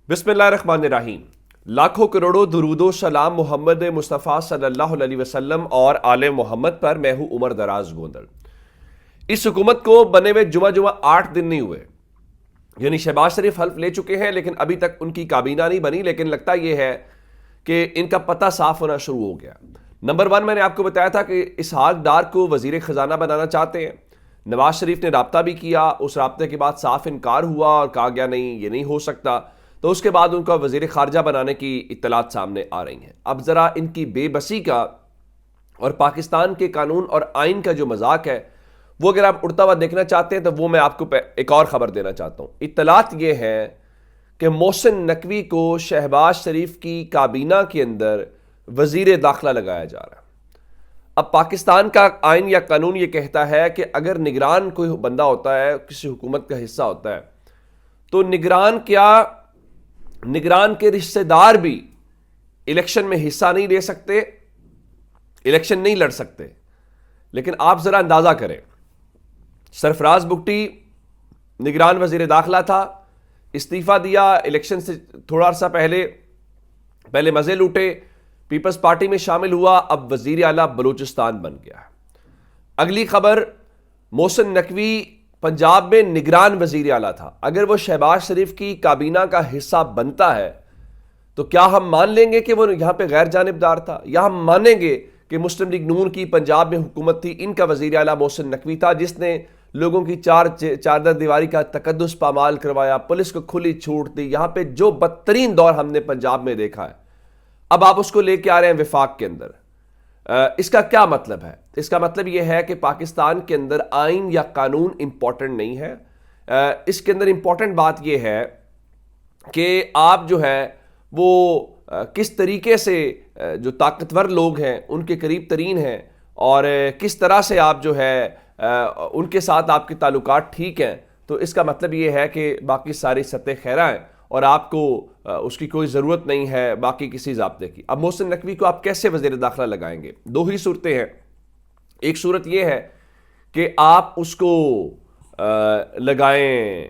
बिस्मिल्लाहिर्रहमानिर्रहीम। लाखों करोड़ों दुरूदो सलाम मोहम्मद मुस्तफ़ा सल्लल्लाहु अलैहि वसल्लम और आले मोहम्मद पर। मैं हूं उमर दराज गोंदल। इस हुकूमत को बने हुए जुमा जुमा 8 दिन नहीं हुए, यानी शहबाज शरीफ हल्फ ले चुके हैं लेकिन अभी तक उनकी काबीना नहीं बनी। लेकिन लगता यह है कि इनका पता साफ होना शुरू हो गया। नंबर 1, मैंने आपको बताया था कि इसहाक डार को वजीर खजाना बनाना चाहते हैं। नवाज शरीफ ने राब्ता भी किया, उस राब्ते के बाद साफ इनकार हुआ और कहा गया नहीं, ये नहीं हो सकता। तो उसके बाद उनका वजीर खारजा बनाने की इत्तलात सामने आ रही हैं। अब जरा इनकी बेबसी का और पाकिस्तान के कानून और आइन का जो मजाक है वो अगर आप उड़ता हुआ देखना चाहते हैं तो वो मैं आपको एक और खबर देना चाहता हूं। इत्तलात ये है कि मोहसिन नकवी को शहबाज शरीफ की काबीना के अंदर वजीर दाखिला लगाया जा रहा है। अब पाकिस्तान का आइन या कानून ये कहता है कि अगर निगरान कोई बंदा होता है, किसी हुकूमत का हिस्सा होता है, तो निगरान के रिश्तेदार भी इलेक्शन में हिस्सा नहीं ले सकते, इलेक्शन नहीं लड़ सकते। लेकिन आप जरा अंदाजा करें, सरफराज बुगटी निगरान वजीर दाखिला था, इस्तीफा दिया इलेक्शन से थोड़ा अर्सा पहले मजे लूटे, पीपल्स पार्टी में शामिल हुआ, अब वजीर आला बलूचिस्तान बन गया। अगली खबर, मोहसिन नकवी पंजाब में निगरान वजीर आला था। अगर वो शहबाज शरीफ की काबीना का हिस्सा बनता है तो क्या हम मान लेंगे कि वो यहां पे गैर जानिबदार था, या हम मानेंगे कि मुस्लिम लीग नून की पंजाब में हुकूमत थी, इनका वजीर आला मोहसिन नकवी था जिसने लोगों की चादर दीवारी का तकद्दुस पामाल करवाया, पुलिस को खुली छूट दी। यहां पे जो बदतरीन दौर हमने पंजाब में देखा है, अब आप उसको लेके आ रहे हैं विफाक के अंदर। इसका क्या मतलब है? इसका मतलब यह है कि पाकिस्तान के अंदर आइन या कानून इंपॉर्टेंट नहीं है। इसके अंदर इंपॉर्टेंट बात यह है कि आप जो है वो किस तरीके से जो ताकतवर लोग हैं उनके करीब तरीन हैं, और किस तरह से आप जो है उनके साथ आपके ताल्लुकात ठीक हैं। तो इसका मतलब ये है कि बाकी सारी सतह खैरा हैं और आपको उसकी कोई ज़रूरत नहीं है बाकी किसी ज़ाब्ते की। अब मोहसिन नकवी को आप कैसे वज़ीर दाखिला लगाएंगे? दो ही सूरतें हैं। एक सूरत यह है कि आप उसको लगाएं,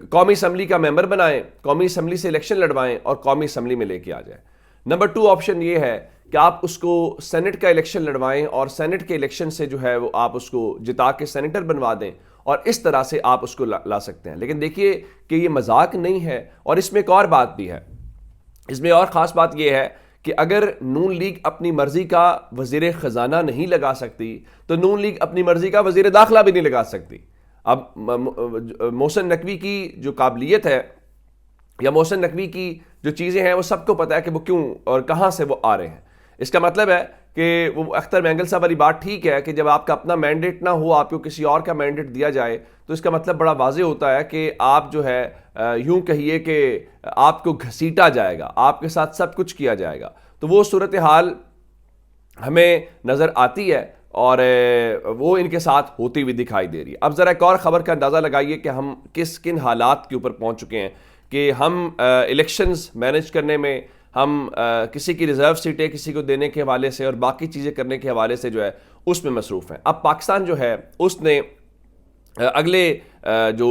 कौमी असम्बली का मेंबर बनाएं, कौमी असम्बली से इलेक्शन लड़वाएं और कौमी असम्बली में लेके आ जाएं। नंबर 2 ऑप्शन ये है कि आप उसको सेनेट का इलेक्शन लड़वाएं और सेनेट के इलेक्शन से जो है वो आप उसको जिता के सेनेटर बनवा दें, और इस तरह से आप उसको ला सकते हैं। लेकिन देखिए कि ये मजाक नहीं है, और इसमें एक और बात भी है। इसमें और ख़ास बात यह है कि अगर नून लीग अपनी मर्जी का वजीर ख़जाना नहीं लगा सकती तो नून लीग अपनी मर्जी का वजीर दाखिला भी नहीं लगा सकती। अब मोहसिन नकवी की जो काबिलियत है या मोहसिन नकवी की जो चीज़ें हैं वो सबको पता है कि वो क्यों और कहाँ से वो आ रहे हैं। इसका मतलब है कि वो अख्तर मैंगल साहब वाली बात ठीक है कि जब आपका अपना मैंडेट ना हो, आपको किसी और का मैंडेट दिया जाए, तो इसका मतलब बड़ा वाज़ेह होता है कि आप जो है यूं कहिए कि आपको घसीटा जाएगा, आपके साथ सब कुछ किया जाएगा। तो वो सूरत हाल हमें नज़र आती है और वो इनके साथ होती हुई दिखाई दे रही है। अब ज़रा एक और ख़बर का अंदाज़ा लगाइए कि हम किन हालात के ऊपर पहुँच चुके हैं कि हम इलेक्शंस मैनेज करने में, हम किसी की रिजर्व सीटें किसी को देने के हवाले से और बाकी चीज़ें करने के हवाले से जो है उसमें मसरूफ़ हैं। अब पाकिस्तान जो है उसने अगले जो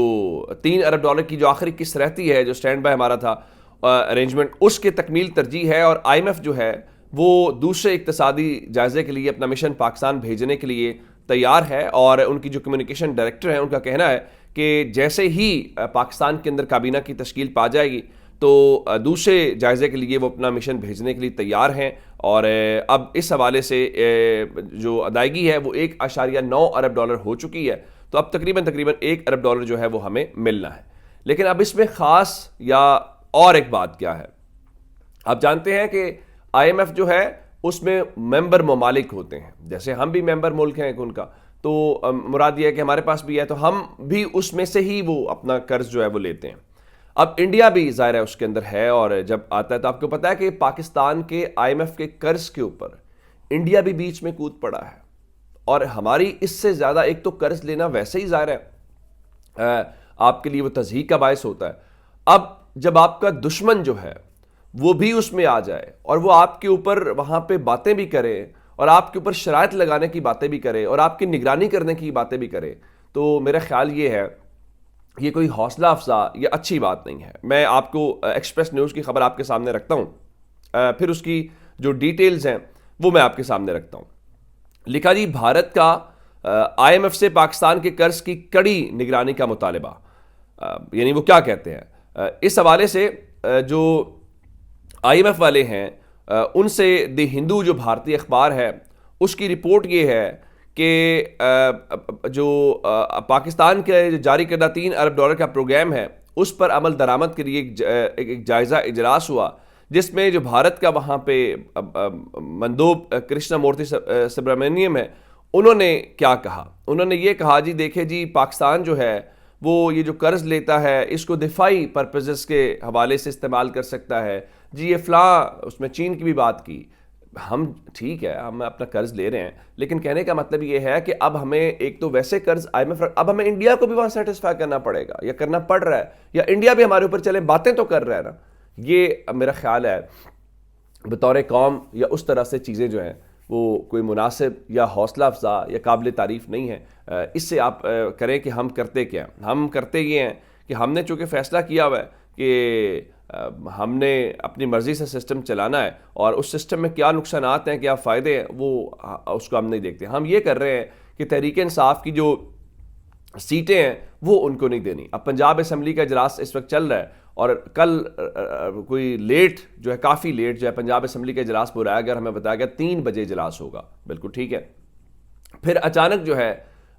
$3 अरब की जो आखिरी किस्त रहती है, जो स्टैंड बाय हमारा था अरेंजमेंट, उसके तकमील तरजीह है। और IMF जो है वो दूसरे इक्तसादी जायजे के लिए अपना मिशन पाकिस्तान भेजने के लिए तैयार है। और उनकी जो कम्युनिकेशन डायरेक्टर हैं उनका कहना है कि जैसे ही पाकिस्तान के अंदर काबीना की तश्कील पा जाएगी तो दूसरे जायजे के लिए वो अपना मिशन भेजने के लिए तैयार हैं। और अब इस हवाले से जो अदायगी है वो $1.9 अरब हो चुकी है। तो अब तकरीबन $1 अरब जो है वो हमें मिलना है। लेकिन अब इसमें ख़ास या और एक बात क्या है, आप जानते हैं कि IMF जो है उसमें मेंबर ममालिक होते हैं, जैसे हम भी मेंबर मुल्क हैं उनका। तो मुराद ये है कि हमारे पास भी है, तो हम भी उसमें से ही वो अपना कर्ज जो है वो लेते हैं। अब इंडिया भी ज़ाहिर है उसके अंदर है, और जब आता है तो आपको पता है कि पाकिस्तान के IMF के कर्ज के ऊपर इंडिया भी बीच में कूद पड़ा है। और हमारी इससे ज़्यादा एक तो कर्ज लेना वैसे ही ज़ाहिर है आपके लिए वो तज़हीक का बायस होता है। अब जब आपका दुश्मन जो है वो भी उसमें आ जाए और वो आपके ऊपर वहाँ पे बातें भी करे और आपके ऊपर शराइत लगाने की बातें भी करे और आपकी निगरानी करने की बातें भी करे, तो मेरा ख्याल ये है ये कोई हौसला अफजा या अच्छी बात नहीं है। मैं आपको एक्सप्रेस न्यूज़ की खबर आपके सामने रखता हूँ, फिर उसकी जो डिटेल्स हैं वो मैं आपके सामने रखता हूँ। लिखा जी, भारत का IMF से पाकिस्तान के कर्ज की कड़ी निगरानी का मुतालबा। यानी वो क्या कहते हैं, इस हवाले से जो IMF वाले हैं उनसे द हिंदू जो भारतीय अखबार है उसकी रिपोर्ट ये है कि जो पाकिस्तान के जारी करदा $3 अरब का प्रोग्राम है उस पर अमल दरामद के लिए एक जायज़ा इजलास हुआ, जिसमें जो भारत का वहाँ पे मंदोब कृष्णा मूर्ति सुब्रमण्यम है, उन्होंने क्या कहा। उन्होंने ये कहा, जी देखिए जी, पाकिस्तान जो है वो ये जो कर्ज लेता है इसको दिफाई पर्पजेस के हवाले से इस्तेमाल कर सकता है। जी ये फ़लाँ, उसमें चीन की भी बात की। हम ठीक है, हम अपना कर्ज ले रहे हैं, लेकिन कहने का मतलब ये है कि अब हमें एक तो वैसे कर्ज IMF, अब हमें इंडिया को भी वहाँ सेटिस्फाई करना पड़ेगा या करना पड़ रहा है, या इंडिया भी हमारे ऊपर चले बातें तो कर रहा है ना। ये मेरा ख्याल है बतौर कौम या उस तरह से चीज़ें जो हैं वो कोई मुनासिब या हौसला अफजा या काबिल तारीफ़ नहीं है। इससे आप करें कि हम करते क्या हैं। हम करते ये हैं कि हमने चूँकि फ़ैसला किया हुआ है कि हमने अपनी मर्ज़ी से सिस्टम चलाना है और उस सिस्टम में क्या नुकसानात हैं, क्या फ़ायदे हैं, वो उसको हम नहीं देखते। हम ये कर रहे हैं कि तहरीक इंसाफ की जो सीटें हैं वो उनको नहीं देनी। अब पंजाब असम्बली का इजलास इस वक्त चल रहा है और कल कोई लेट जो है, काफ़ी लेट जो है, पंजाब असम्बली का इजलास बुलाया गया और हमें बताया गया 3 बजे इजलास होगा। बिल्कुल ठीक है। फिर अचानक जो है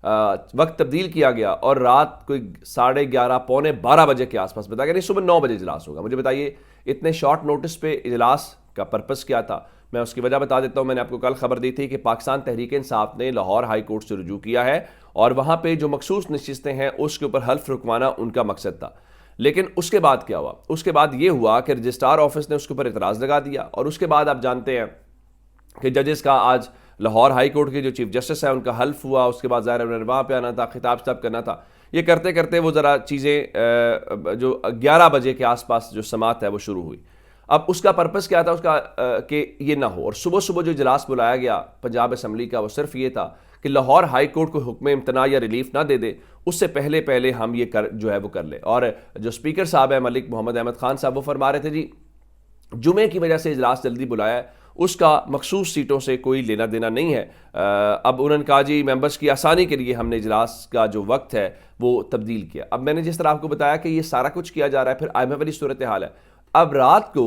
वक्त तब्दील किया गया और रात कोई 11:30 पौने 12 बजे के आसपास बताया गया नहीं, सुबह 9 बजे इजलास होगा। मुझे बताइए इतने शॉर्ट नोटिस पे इजलास का पर्पस क्या था? मैं उसकी वजह बता देता हूँ। मैंने आपको कल खबर दी थी कि पाकिस्तान तहरीक इंसाफ ने लाहौर हाई कोर्ट से रुजू किया है और वहाँ पे जो मखसूस नशिस्तें हैं उसके ऊपर हल्फ रुकवाना उनका मकसद था। लेकिन उसके बाद क्या हुआ? उसके बाद ये हुआ कि रजिस्ट्रार ऑफिस ने उसके ऊपर इतराज़ लगा दिया और उसके बाद आप जानते हैं कि जजेस का आज लाहौर हाई कोर्ट के जो चीफ जस्टिस है उनका हल्फ हुआ। उसके बाद ज़ाहिर उन्होंने वहाँ पे आना था, खिताब शताब करना था। ये करते करते वो ज़रा चीज़ें जो 11 बजे के आसपास जो समात है वो शुरू हुई। अब उसका पर्पस क्या था उसका कि ये ना हो। और सुबह सुबह जो इजलास बुलाया गया पंजाब असम्बली का वो सिर्फ ये था कि लाहौर हाई कोर्ट को हुक्म इम्तना या रिलीफ ना दे दे, उससे पहले पहले हम ये कर जो है वो कर ले। और जो स्पीकर साहब है मलिक मोहम्मद अहमद खान साहब, वो फरमा रहे थे जी जुमे की वजह से इजलास जल्दी बुलाया है, उसका मखसूस सीटों से कोई लेना देना नहीं है। अब उन्होंने कहा जी मेंबर्स की आसानी के लिए हमने इजलास का जो वक्त है वो तब्दील किया। अब मैंने जिस तरह आपको बताया कि ये सारा कुछ किया जा रहा है, फिर IMF वाली सूरत हाल है। अब रात को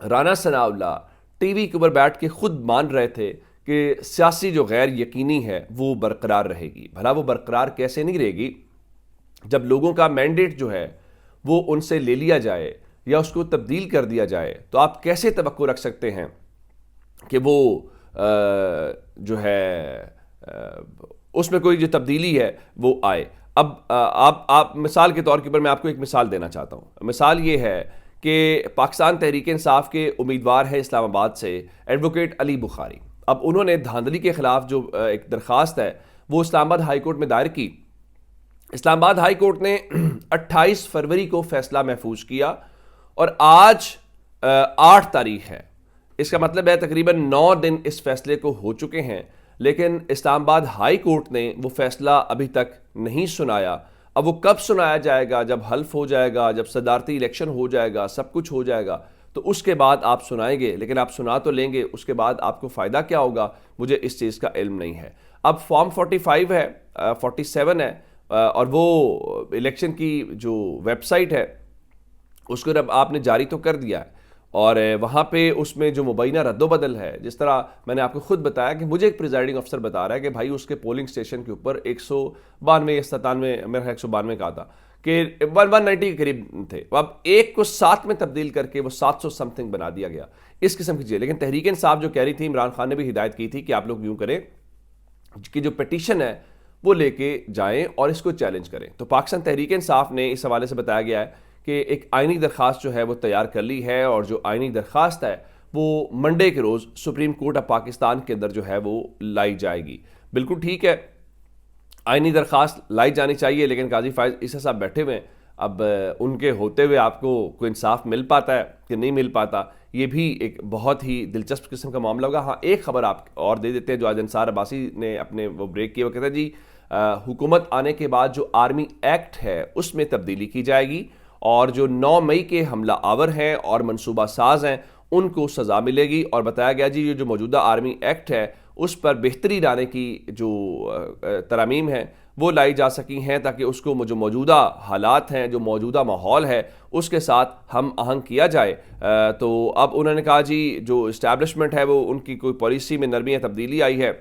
राना सनाउल्लाह टीवी के ऊपर बैठ के खुद मान रहे थे कि सियासी जो गैर यकीनी है वो बरकरार रहेगी। भला वो बरकरार कैसे नहीं रहेगी जब लोगों का मैंडेट जो है वो उनसे ले लिया जाए या उसको तब्दील कर दिया जाए। तो आप कैसे तवक्को रख सकते हैं कि वो जो है उसमें कोई जो तब्दीली है वो आए। अब आप मिसाल के तौर के ऊपर मैं आपको एक मिसाल देना चाहता हूँ। मिसाल ये है कि पाकिस्तान तहरीक इंसाफ के उम्मीदवार है इस्लामाबाद से एडवोकेट अली बुखारी। अब उन्होंने धांधली के खिलाफ जो एक दरख्वास्त है वो इस्लामाबाद हाई कोर्ट में दायर की। इस्लामाबाद हाई कोर्ट ने 28 फरवरी को फैसला महफूज किया और आज 8 तारीख है। इसका मतलब है तकरीबन 9 दिन इस फैसले को हो चुके हैं, लेकिन इस्लामाबाद हाई कोर्ट ने वो फैसला अभी तक नहीं सुनाया। अब वो कब सुनाया जाएगा? जब हल्फ हो जाएगा, जब सदारती इलेक्शन हो जाएगा, सब कुछ हो जाएगा, तो उसके बाद आप सुनाएंगे। लेकिन आप सुना तो लेंगे, उसके बाद आपको फ़ायदा क्या होगा मुझे इस चीज़ का इल्म नहीं है। अब फॉर्म 45 है, 47 है और वो इलेक्शन की जो वेबसाइट है उसको जब आपने जारी तो कर दिया है और वहाँ पे उसमें जो मुबैना रद्दोबदल है, जिस तरह मैंने आपको खुद बताया कि मुझे एक प्रिजाइडिंग अफसर बता रहा है कि भाई उसके पोलिंग स्टेशन के ऊपर 192 या 97, मेरा 192 का था कि 190 के करीब थे। अब एक को 7 में तब्दील करके वो 700 समथिंग बना दिया गया। इस किस्म की चीज़। लेकिन तहरीक इंसाफ जो कह रही थी, इमरान खान ने भी हिदायत की थी कि आप लोग यूँ करें कि जो पिटीशन है वो लेके जाएं और इसको चैलेंज करें। तो पाकिस्तान तहरीक इंसाफ ने इस हवाले से बताया गया है कि एक आइनी दरख्वास्त जो है वो तैयार कर ली है और जो आइनी दरख्वास्त है वो मंडे के रोज़ सुप्रीम कोर्ट ऑफ पाकिस्तान के अंदर जो है वो लाई जाएगी। बिल्कुल ठीक है, आइनी दरख्वास्त लाई जानी चाहिए, लेकिन काजी फायज ईसा साहब बैठे हुए हैं। अब उनके होते हुए आपको कोई इंसाफ मिल पाता है कि नहीं मिल पाता, ये भी एक बहुत ही दिलचस्प किस्म का मामला होगा। हाँ, एक खबर आप और दे देते हैं जो आज अंसार अब्बासी ने अपने वो ब्रेक किया। वो कहते हैं जी हुकूमत आने के बाद जो आर्मी एक्ट है उसमें तब्दीली की जाएगी और जो 9 मई के हमला आवर हैं और मनसूबा साज हैं उनको सज़ा मिलेगी। और बताया गया जी ये जो मौजूदा आर्मी एक्ट है उस पर बेहतरी लाने की जो तरमीम है वो लाई जा सकी हैं ताकि उसको जो मौजूदा हालात हैं, जो मौजूदा माहौल है उसके साथ हम आहंग किया जाए। तो अब उन्होंने कहा जी जो इस्टेब्लिशमेंट है वो उनकी कोई पॉलिसी में नरमी या तब्दीली आई है,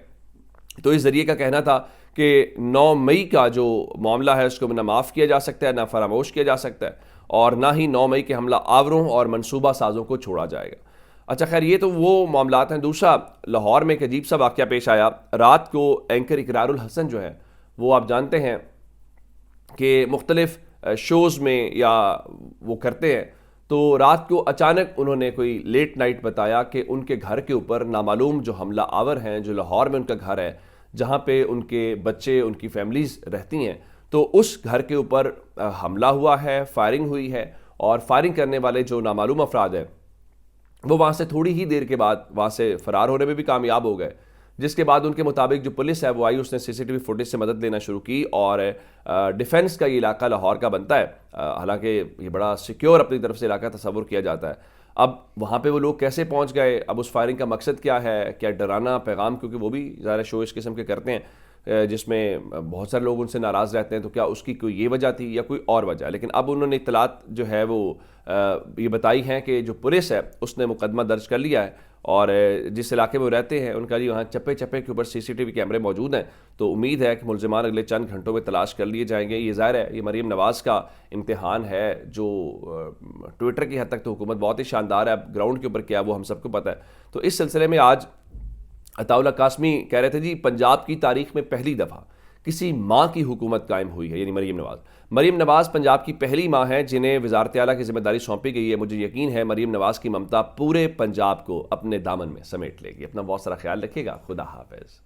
तो इस ज़रिए का कहना था कि 9 मई का जो मामला है उसको ना माफ़ किया जा सकता है, ना फरामोश किया जा सकता है और ना ही 9 मई के हमला आवरों और मनसूबा साजों को छोड़ा जाएगा। अच्छा खैर ये तो वो मामलात हैं। दूसरा, लाहौर में एक अजीब सा वाक़या पेश आया। रात को एंकर इकरारुल हसन जो है वो आप जानते हैं कि मुख्तलिफ शोज़ में या वो करते हैं, तो रात को अचानक उन्होंने कोई लेट नाइट बताया कि उनके घर के ऊपर नामालूम जो हमला आवर हैं, जो लाहौर में उनका घर है जहाँ पे उनके बच्चे, उनकी फैमिलीज़ रहती हैं, तो उस घर के ऊपर हमला हुआ है, फायरिंग हुई है और फायरिंग करने वाले जो नामालूम अफराद हैं वो वहाँ से थोड़ी ही देर के बाद वहाँ से फ़रार होने में भी कामयाब हो गए। जिसके बाद उनके मुताबिक जो पुलिस है वो आई, उसने सीसीटीवी फुटेज से मदद लेना शुरू की और डिफेंस का ये इलाका लाहौर का बनता है, हालांकि ये बड़ा सिक्योर अपनी तरफ से इलाका तस्वुर किया जाता है। अब वहाँ पे वो लोग कैसे पहुँच गए, अब उस फायरिंग का मकसद क्या है, क्या डराना पैगाम, क्योंकि वो भी ज़्यादा शो इस किस्म के करते हैं जिसमें बहुत सारे लोग उनसे नाराज़ रहते हैं, तो क्या उसकी कोई ये वजह थी या कोई और वजह। लेकिन अब उन्होंने इत्तलात जो है वो ये बताई हैं कि जो पुलिस है उसने मुकदमा दर्ज कर लिया है और जिस इलाके में वो रहते हैं उनका जी वहाँ चप्पे चप्पे के ऊपर सीसीटीवी कैमरे मौजूद हैं, तो उम्मीद है कि मुलजिमान अगले चंद घंटों में तलाश कर लिए जाएंगे। ये ज़ाहिर है ये मरीम नवाज़ का इम्तिहान है जो ट्विटर की हद तक तो हुकूमत बहुत ही शानदार है, अब ग्राउंड के ऊपर क्या है वो हम सबको पता है। तो इस सिलसिले में आज अताउल्लाह कासमी कह रहे थे जी पंजाब की तारीख में पहली दफ़ा किसी माँ की हुकूमत कायम हुई है, यानी मरीम नवाज़ पंजाब की पहली माँ है जिन्हें वज़ारत आला की जिम्मेदारी सौंपी गई है। मुझे यकीन है मरीम नवाज़ की ममता पूरे पंजाब को अपने दामन में समेट लेगी। अपना बहुत सारा ख्याल रखिएगा। खुदा हाफिज़।